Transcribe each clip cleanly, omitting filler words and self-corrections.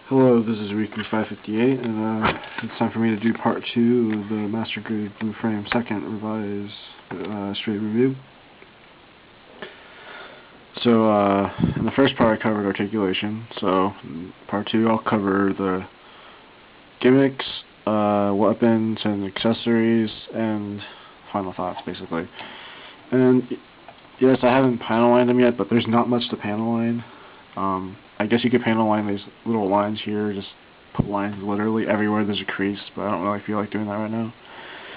Hello, this is Riku558, and it's time for me to do part 2 of the Master Grade Blue Frame Second revised straight review. So, in the first part I covered articulation, so in part 2 I'll cover the gimmicks, weapons and accessories, and final thoughts, basically. And yes, I haven't panel lined them yet, but there's not much to panel line. I guess you could panel line these little lines here, just put lines literally everywhere there's a crease, but I don't really feel like doing that right now.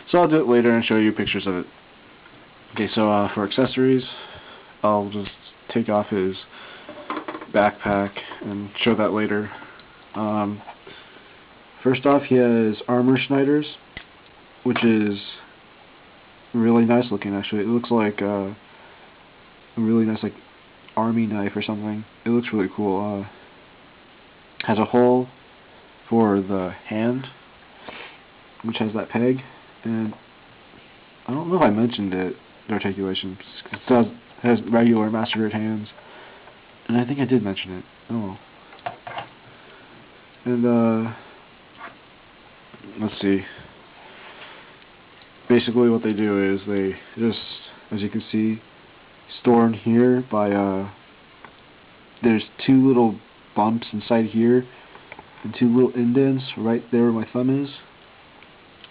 So I'll do it later and show you pictures of it. Okay, so for accessories, I'll just take off his backpack and show that later. First off, he has armor schneiders, which is really nice looking actually. It looks like a really nice like army knife or something. It looks really cool. Has a hole for the hand, which has that peg, and I don't know if I mentioned it, the articulation. It has regular Master Grade hands, and I think I did mention it. Oh. And let's see. Basically what they do is they just, as you can see, store in here by there's two little bumps inside here and two little indents right there where my thumb is,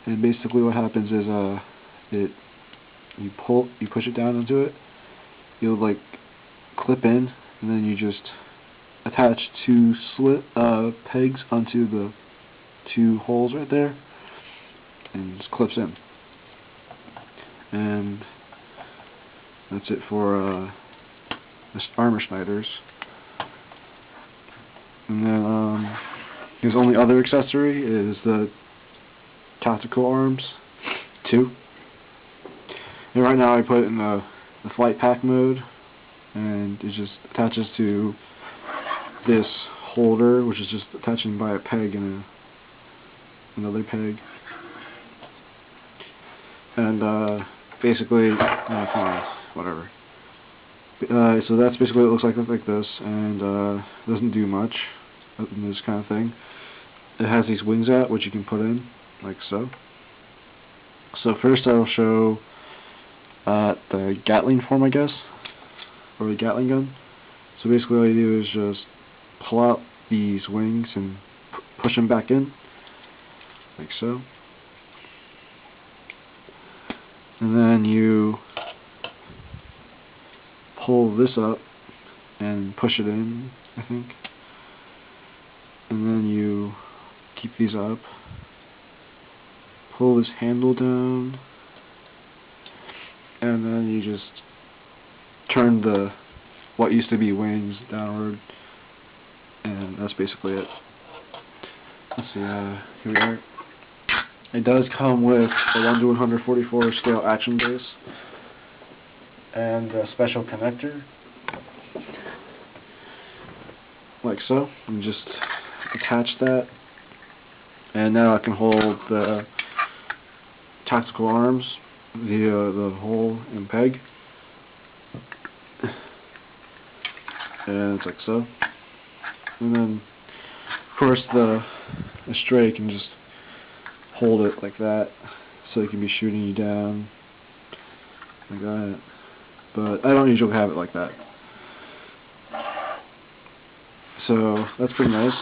and basically what happens is you push it down into it, you'll like clip in, and then you just attach two pegs onto the two holes right there, and it just clips in. And that's it for the armor schneiders. And then his only other accessory is the tactical arms, 2. And right now I put it in the flight pack mode, and it just attaches to this holder, which is just attaching by a peg and another peg. And basically, fine, whatever. So that's basically what it looks like this, and doesn't do much in this kind of thing. It has these wings out, which you can put in, like so. So first I'll show the Gatling form, I guess, or the Gatling gun. So basically all you do is just pull out these wings and push them back in, like so. And then you pull this up and push it in, I think. And then you keep these up, pull this handle down, and then you just turn the what used to be wings downward, and that's basically it. Let's see, here we are. It does come with a 1:144 scale action base and a special connector, like so, and just attach that, and now I can hold the tactical arms via the hole and peg, and it's like so. And then of course the Astray can just hold it like that, so it can be shooting you down like that, but I don't usually have it like that. So that's pretty nice.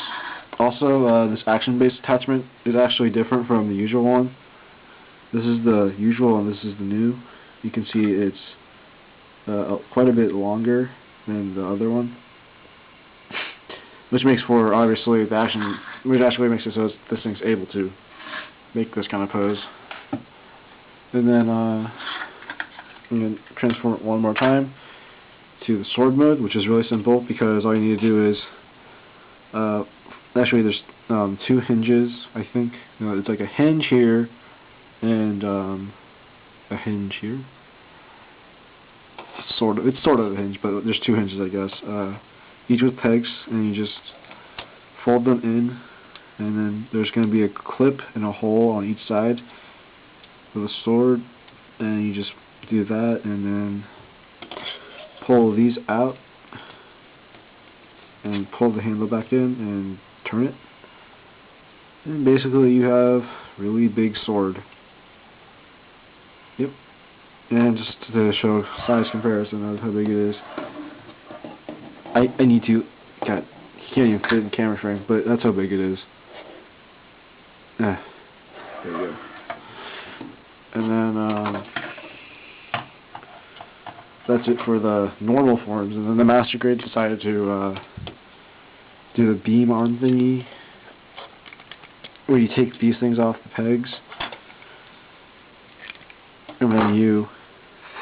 Also, this action-based attachment is actually different from the usual one. This is the usual and this is the new. You can see it's quite a bit longer than the other one, which makes for obviously the action, which actually makes it so this thing's able to make this kind of pose. And then I'm going to transform it one more time to the sword mode, which is really simple because all you need to do is actually there's 2 hinges, I think. It's like a hinge here and a hinge here. It's sort of a hinge, but there's 2 hinges, I guess. Each with pegs, and you just fold them in, and then there's going to be a clip and a hole on each side of the sword, and you just do that, and then pull these out and pull the handle back in and turn it, and basically you have really big sword. Yep. And just to show size comparison of how big it is, I need to, God, you can't even fit in the camera frame, but that's how big it is. There we go. And then that's it for the normal forms. And then the Master Grade decided to do the beam arm thingy, where you take these things off the pegs, and then you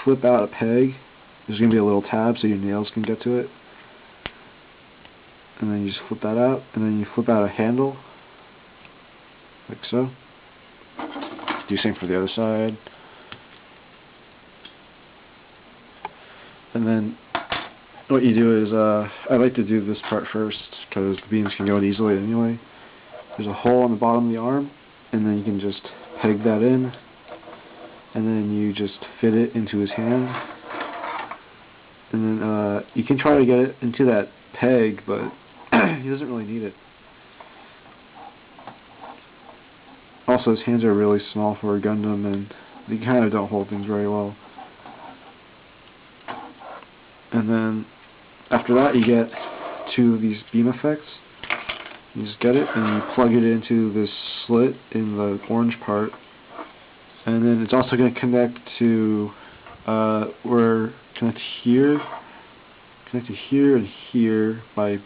flip out a peg. There's going to be a little tab so your nails can get to it. And then you just flip that out, and then you flip out a handle, like so. Do the same for the other side. And then what you do is, I like to do this part first because the beams can go in easily anyway. There's a hole on the bottom of the arm, and then you can just peg that in, and then you just fit it into his hand. And then you can try to get it into that peg, but he doesn't really need it. Also, his hands are really small for a Gundam, and they kind of don't hold things very well. And then after that, you get two of these beam effects. You just get it, and you plug it into this slit in the orange part, and then it's also going to connect to connect here and here by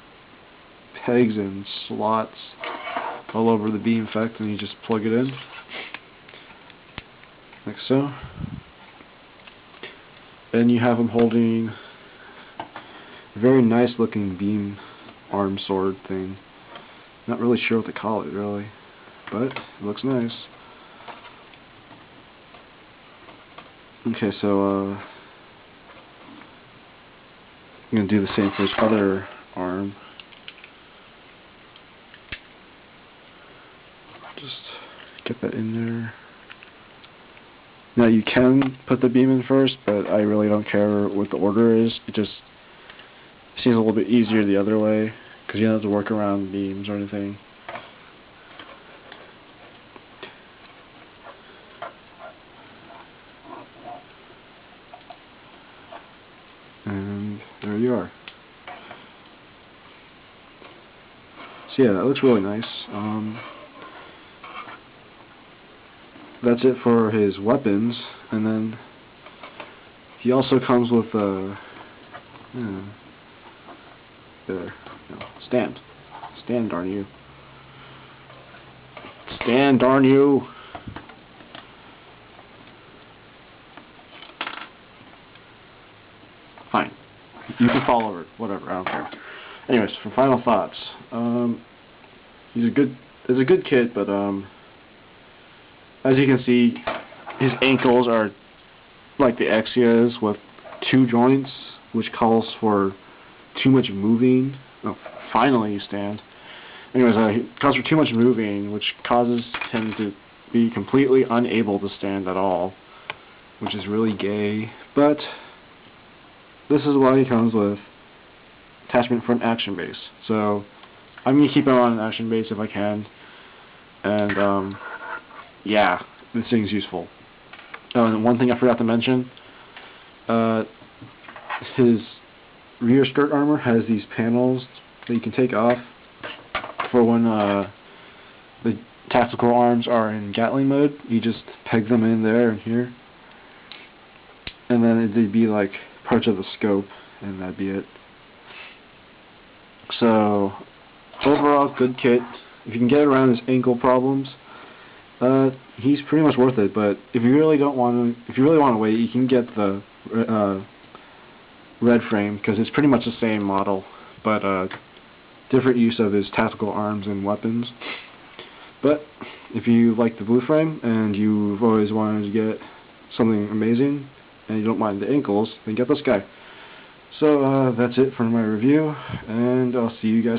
pegs and slots all over the beam effect, and you just plug it in like so. And you have him holding a very nice looking beam arm sword thing. Not really sure what to call it really, but it looks nice. Okay, so I'm going to do the same for his other arm. Just get that in there. Now you can put the beam in first, but I really don't care what the order is. It just seems a little bit easier the other way, because you don't have to work around beams or anything. And there you are. So yeah, that looks really nice. That's it for his weapons, and then he also comes with a stand. Stand, darn you. Stand, darn you. Fine. You can fall over it. Whatever, I don't care. Anyways, for final thoughts. It's a good kid, but as you can see, his ankles are like the Exia's with 2 joints, which calls for too much moving. Oh, finally you stand. Anyways, it calls for too much moving, which causes him to be completely unable to stand at all, which is really gay. But this is why he comes with attachment for an action base. So I'm going to keep him on an action base if I can. And yeah, this thing's useful. And one thing I forgot to mention, his rear skirt armor has these panels that you can take off for when the tactical arms are in Gatling mode. You just peg them in there and here, and then they'd be like parts of the scope, and that'd be it. So overall, good kit. If you can get around his ankle problems, he's pretty much worth it. But if you really want to wait, you can get the red frame, because it's pretty much the same model, but different use of his tactical arms and weapons. But if you like the blue frame and you've always wanted to get something amazing and you don't mind the ankles, then get this guy. So that's it for my review, and I'll see you guys